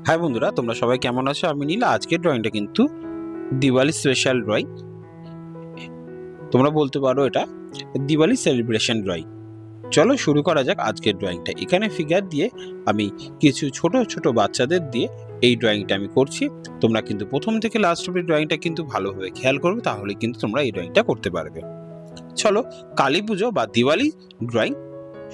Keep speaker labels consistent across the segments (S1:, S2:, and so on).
S1: High বন্ধুরা, তোমরা সবাই কেমন আছো? আমি নীলা। আজকের ড্রয়িংটা কিন্তু দিওয়ালি স্পেশাল ড্রয়িং। তোমরা বলতে পারো এটা দিওয়ালি সেলিব্রেশন ড্রয়িং। চলো শুরু করা যাক আজকের ড্রয়িংটা। এখানে ফিগার দিয়ে আমি কিছু ছোট ছোট বাচ্চাদের দিয়ে এই ড্রয়িংটা আমি করছি। তোমরা কিন্তু প্রথম থেকে লাস্ট অবধি ড্রয়িংটা কিন্তু ভালোভাবে খেয়াল করবে, তাহলে কিন্তু তোমরা এই ড্রয়িংটা করতে পারবে। চলো কালী পুজো বা দিওয়ালি ড্রয়িং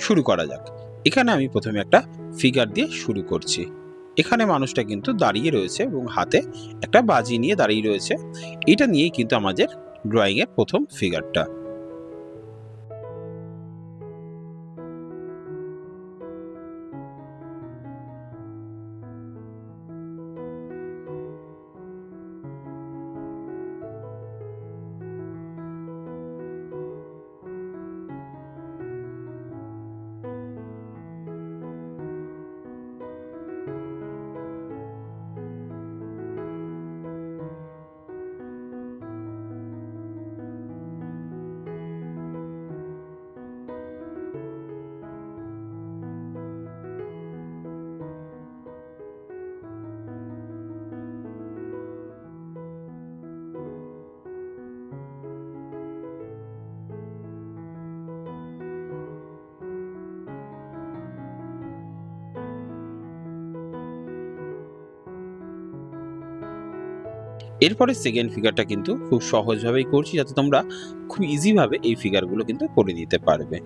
S1: শুরু করা যাক। এখানে আমি প্রথমে একটা ফিগার দিয়ে শুরু করছি। এখানে মানুষটা কিন্তু দাঁড়িয়ে রয়েছে এবং হাতে একটা বাজি নিয়ে দাঁড়িয়ে রয়েছে। এটা নিয়েই কিন্তু আমাদের ড্রয়িং এর প্রথম ফিগারটা। এরপরে সেকেন্ড ফিগারটা কিন্তু খুব সহজভাবেই করছি, যাতে তোমরা খুব ইজি ভাবে এই ফিগারগুলো কিন্তু করে দিতে পারবে।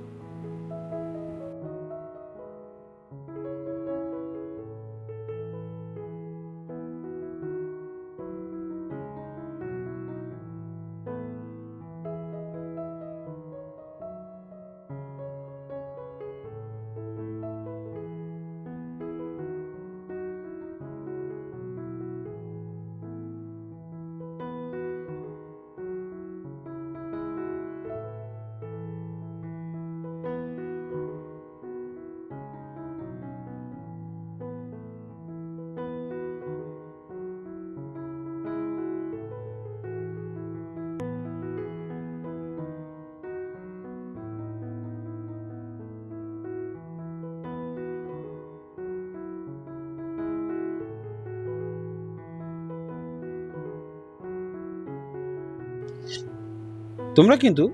S1: তোমরা কিন্তু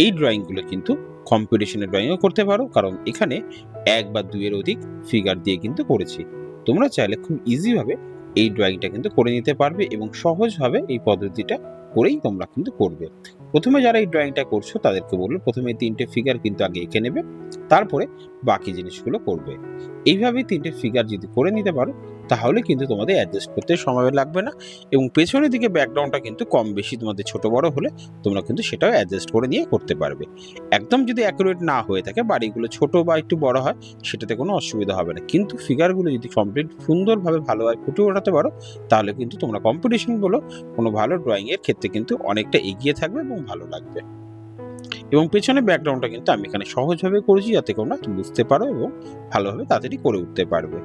S1: এই ড্রয়িংগুলো কিন্তু কম্পিটিশনের ড্রয়িংও করতে পারো, কারণ এখানে এক বা দুইয়ের অধিক ফিগার দিয়ে কিন্তু করেছি। তোমরা চাইলে খুব ইজিভাবে এই ড্রয়িংটা কিন্তু করে নিতে পারবে এবং সহজভাবে এই পদ্ধতিটা করেই তোমরা কিন্তু করবে। প্রথমে যারা এই ড্রয়িংটা করছো তাদেরকে বলবো প্রথমে 3টে ফিগার কিন্তু আগে এঁকে নেবে, তারপরে বাকি জিনিসগুলো করবে। এইভাবেই 3টে ফিগার যদি করে নিতে পারো, তাহলে কিন্তু তোমাদের অ্যাডজাস্ট করতে সময় লাগবে না এবং পেছনের দিকে ব্যাকগ্রাউন্ডটা কিন্তু কম বেশি তোমাদের ছোট বড় হলে তোমরা কিন্তু সেটাও অ্যাডজাস্ট করে নিয়ে করতে পারবে। একদম যদি অ্যাকুরেট না হয়ে থাকে, বাড়িগুলো ছোট বা একটু বড় হয়, সেটাতে কোনো অসুবিধা হবে না। কিন্তু ফিগারগুলো যদি কমপ্লিট সুন্দরভাবে ভালোভাবে ফুটিয়ে ওঠাতে পারো, তাহলে কিন্তু তোমরা কম্পিটিশন বলো কোনো ভালো ড্রয়িং এর ক্ষেত্রে কিন্তু অনেকটা এগিয়ে থাকবে এবং ভালো লাগবে। এবং পেছনে ব্যাকগ্রাউন্ডটা কিন্তু আমি এখানে সহজভাবে করেছি, যাতে তোমরা বুঝতে পারো এবং ভালোভাবে তাড়াতাড়ি করে উঠতে পারবে।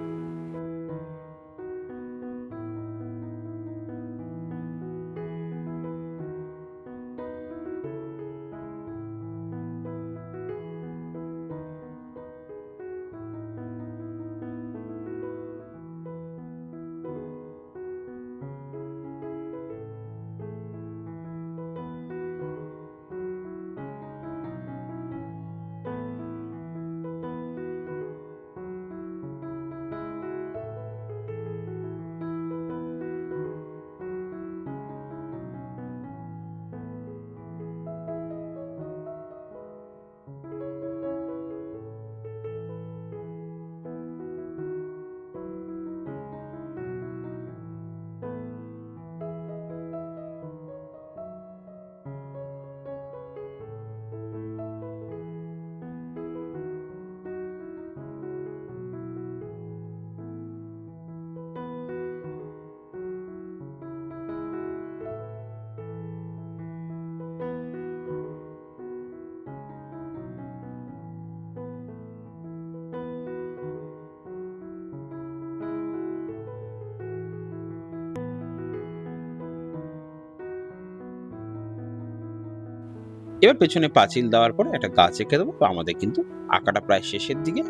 S1: এবার পেছনে পাঁচিল দেওয়ার পরে একটা গাছ এঁকে দেবো। তো আমাদের কিন্তু আঁকাটা প্রায় শেষের দিকে।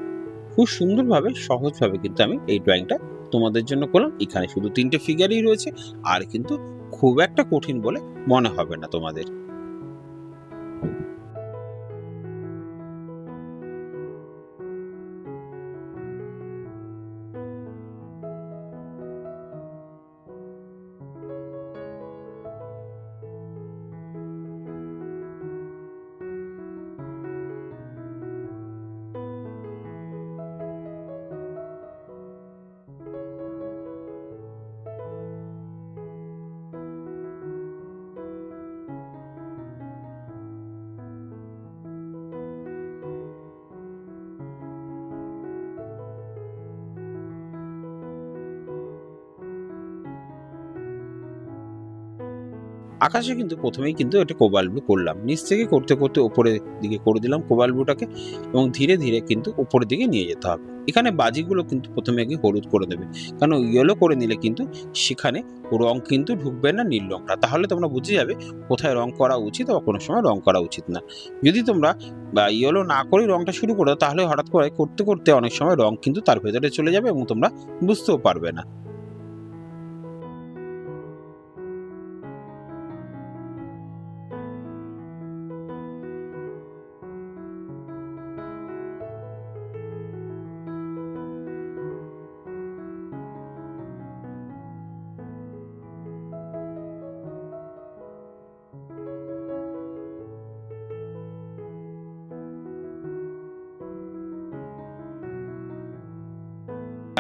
S1: খুব সুন্দরভাবে সহজভাবে কিন্তু আমি এই ড্রয়িংটা তোমাদের জন্য করলাম। এখানে শুধু 3টে ফিগারই রয়েছে, আর কিন্তু খুব একটা কঠিন বলে মনে হবে না তোমাদের। আকাশে কিন্তু প্রথমেই কিন্তু এটা কোবাল্ট ব্লু করলাম। নিচ থেকে করতে, করতে উপরের দিকে করে দিলাম কোবাল্ট ব্লুটাকে, এবং ধীরে, ধীরে কিন্তু উপরের দিকে নিয়ে যেতে হবে। এখানে বাজিগুলো কিন্তু প্রথমে আগে হলুদ করে দেবে। কারণ ইয়েলো করে নিলে কিন্তু সেখানে রং কিন্তু ঢুকবে না নীল রংটা। তাহলে তোমরা বুঝে যাবে কোথায় রং করা উচিত বা কোনো সময় রং করা উচিত না। যদি তোমরা ইয়েলো না করেই রংটা শুরু করো, তাহলে হঠাৎ করে করতে, করতে অনেক সময় রং কিন্তু তার ভেতরে চলে যাবে এবং তোমরা বুঝতেও পারবে না।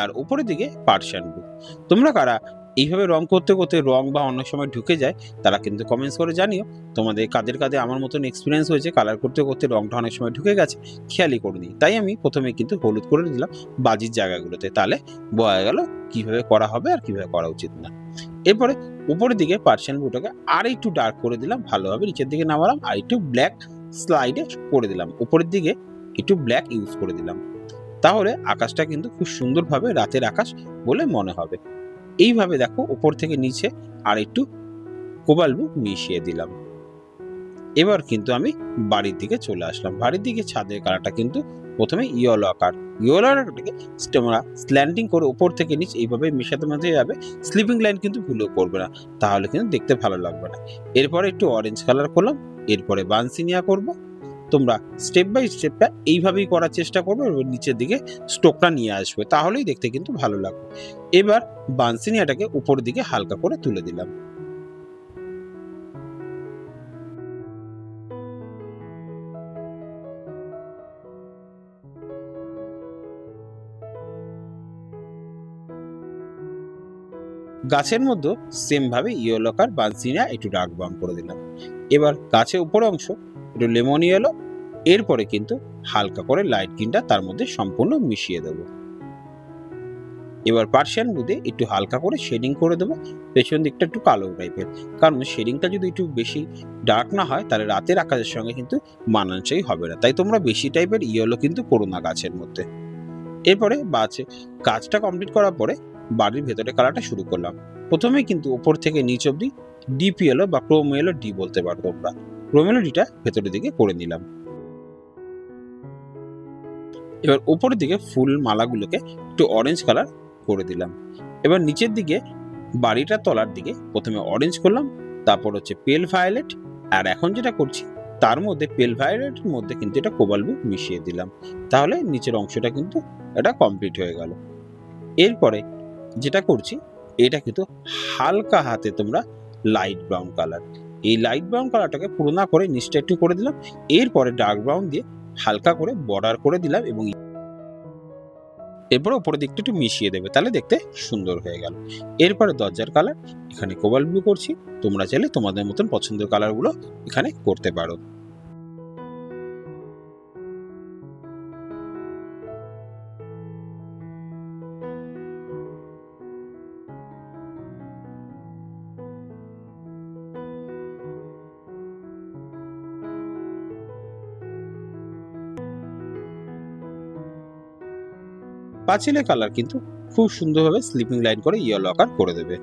S1: আর উপরের দিকে পার্সিয়ান ব্লু। তোমরা কারা এইভাবে রং করতে, করতে রং বা অন্য সময় ঢুকে যায়, তারা কিন্তু কমেন্টস করে জানিও। তোমাদের কাদের, কাদের আমার মতন এক্সপেরিয়েন্স হয়েছে কালার করতে, করতে রংটা অনেক সময় ঢুকে গেছে, খেয়ালই করিনি। তাই আমি প্রথমে কিন্তু হলুদ করে দিলাম বাজির জায়গাগুলোতে। তাহলে বোঝা গেল কিভাবে করা হবে আর কিভাবে করা উচিত না। এরপরে উপরের দিকে পার্সিয়ান ব্লুটাকে আরেকটু ডার্ক করে দিলাম ভালোভাবে, নিচের দিকে নামালাম আর একটু ব্ল্যাক স্লাইডে করে দিলাম। উপরের দিকে একটু ব্ল্যাক ইউজ করে দিলাম। তাহলে আকাশটা কিন্তু খুব সুন্দরভাবে রাতের আকাশ বলে মনে হবে। এইভাবে দেখো উপর থেকে নিচে আর একটু কোবাল্ট ব্লু মিশিয়ে দিলাম। এবার কিন্তু আমি বাড়ির দিকে চলে আসলাম। বাড়ির দিকে ছাদের কালারটা কিন্তু প্রথমে ইয়েলো আকার, ইয়েলো আকারটাকে তোমরা স্ল্যান্টিং করে উপর থেকে নিচ এইভাবে মেশাতে মেশাতে যাবে। স্লিপিং লাইন কিন্তু ভুলেও করবে না, তাহলে কিন্তু দেখতে ভালো লাগবে না। এরপরে একটু অরেঞ্জ কালার করলাম, এরপরে বানসিনিয়া করব। তোমরা স্টেপ বাই স্টেপটা এইভাবেই করার চেষ্টা করবে এবং নিচের দিকে স্টোকটা নিয়ে আসবে, তাহলেই দেখতে কিন্তু ভালো লাগবে। এবার বানসিনিয়াটাকে উপরের দিকে হালকা করে তুলে দিলাম। গাছের মধ্যে সেম ভাবে ইয়েলো কার বানসিনিয়া একটু ডার্ক ব্রাউন করে দিলাম। এবার গাছের উপর অংশ একটু লেমন ইয়েলো, এরপরে কিন্তু হালকা করে লাইট গ্রিনটা তার মধ্যে সম্পূর্ণ মিশিয়ে দেবো। এবার পার্সিয়ান ব্লুতে একটু হালকা করে শেডিং করে দেবো, পেছন দিকটা একটু কালো টাইপের। কারণ শেডিংটা যদি একটু বেশি ডার্ক না হয়, তাহলে রাতের আকাশের সঙ্গে কিন্তু মানানসই হবে না। তাই তোমরা বেশি টাইপের ইয়েলো কিন্তু করো না গাছের মধ্যে। এরপরে কাজটা কমপ্লিট করার পরে বাড়ির ভেতরে কালারটা শুরু করলাম। প্রথমেই কিন্তু ওপর থেকে নিচ অব্দি ডিপ ইয়েলো বা ক্রোম ইয়েলো ডি বলতে পারো তোমরা, ক্রোম ইয়েলো ডিটা ভেতরের দিকে করে নিলাম। এবার উপরের দিকে ফুল মালাগুলোকে একটু অরেঞ্জ কালার করে দিলাম। এবার নিচের দিকে বাড়িটার তলার দিকে প্রথমে অরেঞ্জ করলাম, তারপর হচ্ছে পেল ভায়োলেট, আর এখন যেটা করছি তার মধ্যে পেল ভায়োলেটের মধ্যে কিন্তু এটা কোবাল্ট ব্লু মিশিয়ে দিলাম। তাহলে নিচের অংশটা কিন্তু এটা কমপ্লিট হয়ে গেল। এরপরে যেটা করছি, এটা কিন্তু হালকা হাতে তোমরা লাইট ব্রাউন কালার, এই লাইট ব্রাউন কালারটাকে পুরো না করে নিচটা একটু করে দিলাম। এরপরে ডার্ক ব্রাউন দিয়ে হালকা করে বর্ডার করে দিলাম এবং এরপরে উপরের দিকটা একটু মিশিয়ে দেবে, তাহলে দেখতে সুন্দর হয়ে গেল। এরপরে দরজার কালার এখানে কোবাল্ট ব্লু করছি। তোমরা চাইলে তোমাদের মতন পছন্দের কালারগুলো এখানে করতে পারো। পাঁচিলের কালার কিন্তু খুব সুন্দরভাবে স্লিপিং লাইন করে ইয়েলো আকার করে দেবে।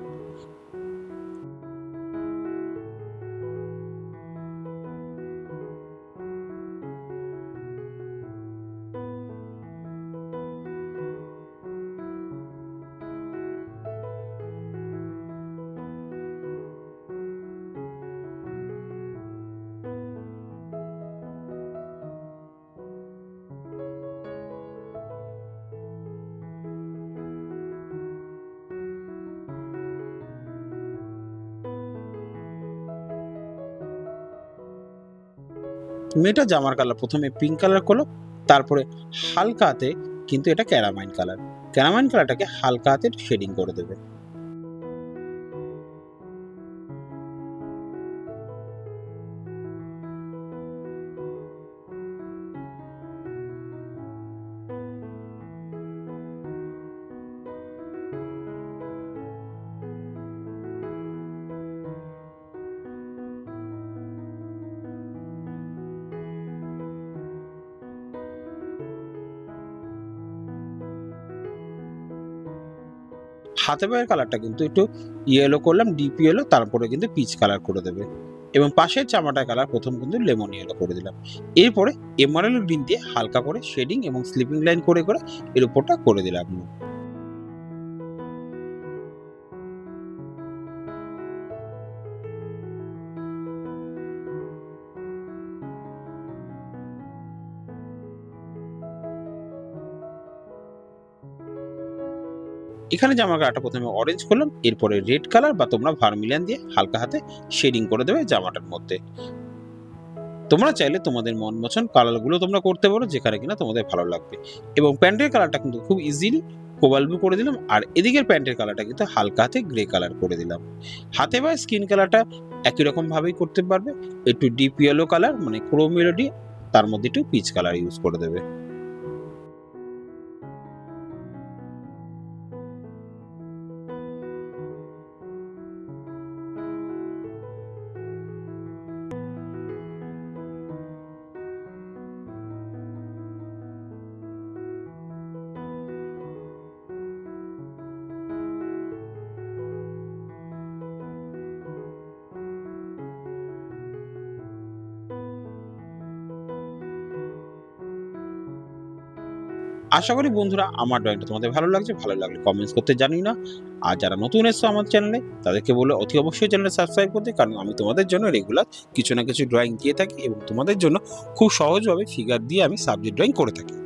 S1: মেয়েটা জামার কালার প্রথমে পিঙ্ক কালার করলো, তারপরে হালকা হাতে কিন্তু এটা ক্যারামাইন কালার, ক্যারামাইন কালারটাকে হালকা হাতে শেডিং করে দেবে। হাতে পায়ের কালারটা কিন্তু একটু ইয়েলো করলাম, ডিপ ইয়েলো, তারপরে কিন্তু পিচ কালার করে দেবে। এবং পাশের জামাটার কালার প্রথম কিন্তু লেমন ইয়েলো করে দিলাম। এরপরে এমারেল্ড গ্রিন দিয়ে হালকা করে শেডিং এবং স্লিপিং লাইন করে করে এর উপরটা করে দিলাম। এখানে জামার কালারটা প্রথমে অরেঞ্জ করলাম, এরপরে রেড কালার বা তোমরা ভার্মিলিয়ান দিয়ে হালকা হাতে শেডিং করে দেবে জামাটার মধ্যে। তোমরা চাইলে তোমাদের মন পছন্দ কালারগুলো তোমরা করতে পারো যেখানে কিনা তোমাদের ভালো লাগবে। এবং প্যান্টের কালারটা কিন্তু খুব ইজিলি কোবাল্ট ব্লু করে দিলাম, আর এদিকের প্যান্টের কালারটা কিন্তু হালকা হাতে গ্রে কালার করে দিলাম। হাতে বা স্কিন কালারটা একই রকম ভাবেই করতে পারবে, একটু ডিপ ইয়েলো কালার মানে ক্রোম মেলোডি, তার মধ্যে একটু পিচ কালার ইউজ করে দেবে। আশা করি বন্ধুরা আমার ড্রয়িংটা তোমাদের ভালো লাগছে, ভালো লাগলে কমেন্টস করতে জানি না। আর যারা নতুন এসছো আমার চ্যানেলে তাদেরকে বলে অতি অবশ্যই চ্যানেলটা সাবস্ক্রাইব করতে, কারণ আমি তোমাদের জন্য রেগুলার কিছু না কিছু ড্রয়িং দিয়ে থাকি এবং তোমাদের জন্য খুব সহজভাবে ফিগার দিয়ে আমি সাবজেক্ট ড্রয়িং করে থাকি।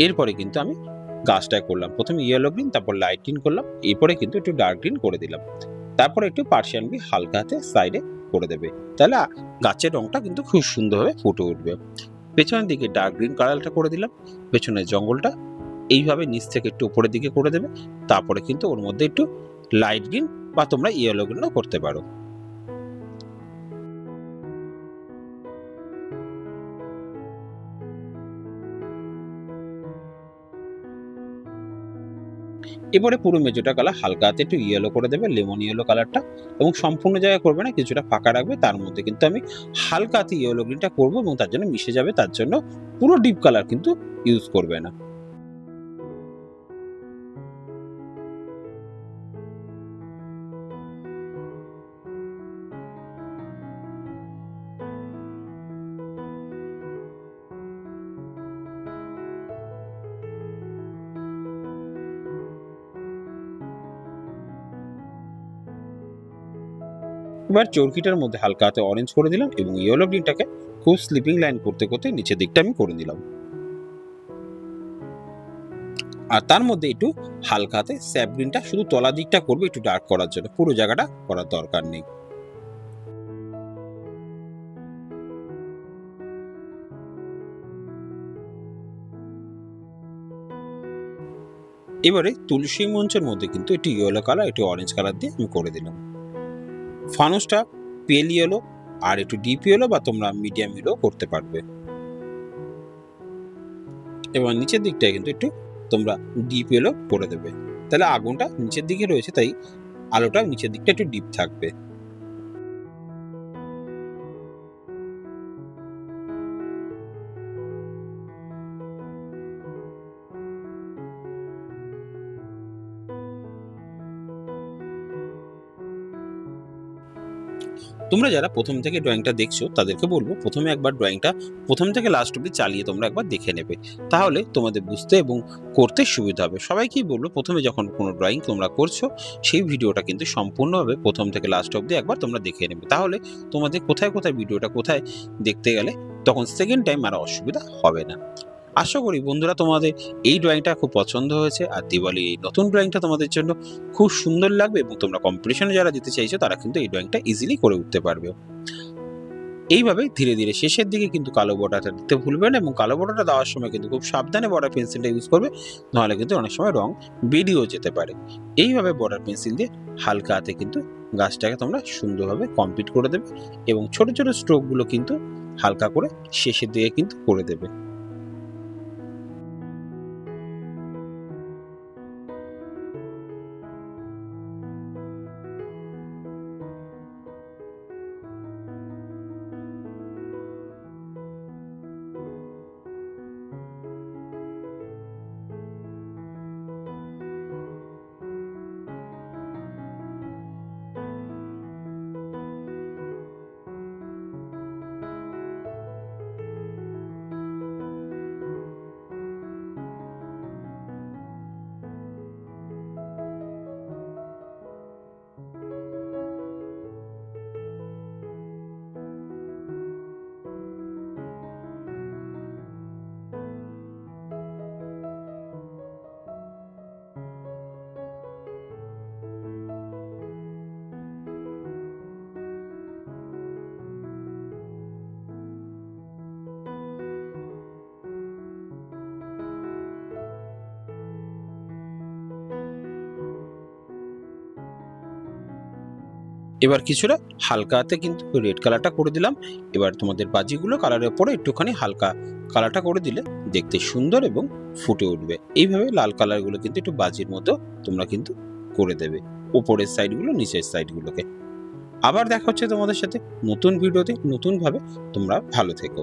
S1: এরপরে কিন্তু আমি গাছটায় করলাম প্রথমে ইয়েলো গ্রিন, তারপর লাইট গ্রিন করলাম, এরপরে কিন্তু একটু ডার্ক গ্রিন করে দিলাম, তারপরে একটু পার্সিয়ান গ্রিন হালকা হাতে সাইডে করে দেবে, তাহলে গাছের রংটা কিন্তু খুব সুন্দরভাবে ফুটে উঠবে। পেছনের দিকে ডার্ক গ্রিন কালারটা করে দিলাম, পেছনের জঙ্গলটা এইভাবে নিচ থেকে একটু উপরের দিকে করে দেবে, তারপরে কিন্তু ওর মধ্যে একটু লাইট গ্রিন বা তোমরা ইয়েলো গ্রিনও করতে পারো। এবারে পুরো মেজোটা কালার হালকা হাতে একটু ইয়েলো করে দেবে, লেমন ইয়েলো কালারটা, এবং সম্পূর্ণ জায়গায় করবে না, কিছুটা ফাঁকা রাখবে, তার মধ্যে কিন্তু আমি হালকা হাতে ইয়েলো গ্রিনটা করবো এবং তার জন্য মিশে যাবে, তার জন্য পুরো ডিপ কালার কিন্তু ইউজ করবে না। এবার চরকিটার মধ্যে হালকা হাতে অরেঞ্জ করে দিলাম এবং ইয়েলো গ্রিনটাকে খুব স্লিপিং লাইন করতে করতে নিচের দিকটা আমি করে দিলাম। আর তার মধ্যে একটু হালকা হাতে স্যাপ গ্রিনটা শুধু তলা দিকটা করবে একটু ডার্ক করার জন্য, পুরো জায়গাটা করার দরকার নেই। এবারে তুলসী মঞ্চের মধ্যে কিন্তু একটু ইয়েলো কালার একটু অরেঞ্জ কালার দিয়ে আমি করে দিলাম। ফানুসটা পেল ইয়েলো আর একটু ডিপ ইয়েলো বা তোমরা মিডিয়াম ইয়েলো করতে পারবে। এবার নিচের দিকটায় কিন্তু একটু তোমরা ডিপ ইয়েলো করে দেবে, তাহলে আগুনটা নিচের দিকে রয়েছে তাই আলোটা নিচের দিকটা একটু ডিপ থাকবে। তোমরা যারা প্রথম থেকে ড্রয়িংটা দেখছো তাদেরকে বলবো প্রথমে একবার ড্রয়িংটা প্রথম থেকে লাস্ট অব্দি চালিয়ে তোমরা একবার দেখে নেবে, তাহলে তোমাদের বুঝতে এবং করতে সুবিধা হবে। সবাইকেই বলবো প্রথমে যখন কোনো ড্রয়িং তোমরা করছো সেই ভিডিওটা কিন্তু সম্পূর্ণভাবে প্রথম থেকে লাস্ট অব্দি একবার তোমরা দেখে নেবে, তাহলে তোমাদের কোথায় কোথায় ভিডিওটা কোথায় দেখতে গেলে তখন সেকেন্ড টাইম আর অসুবিধা হবে না। আশা করি বন্ধুরা তোমাদের এই ড্রয়িংটা খুব পছন্দ হয়েছে, আর দিওয়ালি এই নতুন ড্রয়িংটা তোমাদের জন্য খুব সুন্দর লাগবে এবং তোমরা কম্পিটিশনে যারা দিতে চাইছো তারা কিন্তু এই ড্রয়িংটা ইজিলি করে উঠতে পারবে। এইভাবে ধীরে ধীরে শেষের দিকে কিন্তু কালো বর্ডারটা দিতে ভুলবেন, এবং কালো বর্ডারটা দেওয়ার সময় কিন্তু খুব সাবধানে বর্ডার পেন্সিলটা ইউজ করবে, নাহলে কিন্তু অনেক সময় রং বেরিয়েও যেতে পারে। এইভাবে বর্ডার পেন্সিল দিয়ে হালকা হাতে কিন্তু গাছটাকে তোমরা সুন্দরভাবে কমপ্লিট করে দেবে, এবং ছোট ছোট স্ট্রোকগুলো কিন্তু হালকা করে শেষের দিকে কিন্তু করে দেবে। এবার কিছুটা হালকা হাতে কিন্তু রেড কালারটা করে দিলাম। এবার তোমাদের বাজিগুলো কালারের উপরে একটুখানি হালকা কালারটা করে দিলে দেখতে সুন্দর এবং ফুটে উঠবে। এইভাবে লাল কালারগুলো কিন্তু একটু বাজির মতো তোমরা কিন্তু করে দেবে, উপরের সাইডগুলো নিচের সাইডগুলোকে। আবার দেখা হচ্ছে তোমাদের সাথে নতুন ভিডিওতে নতুনভাবে। তোমরা ভালো থেকো।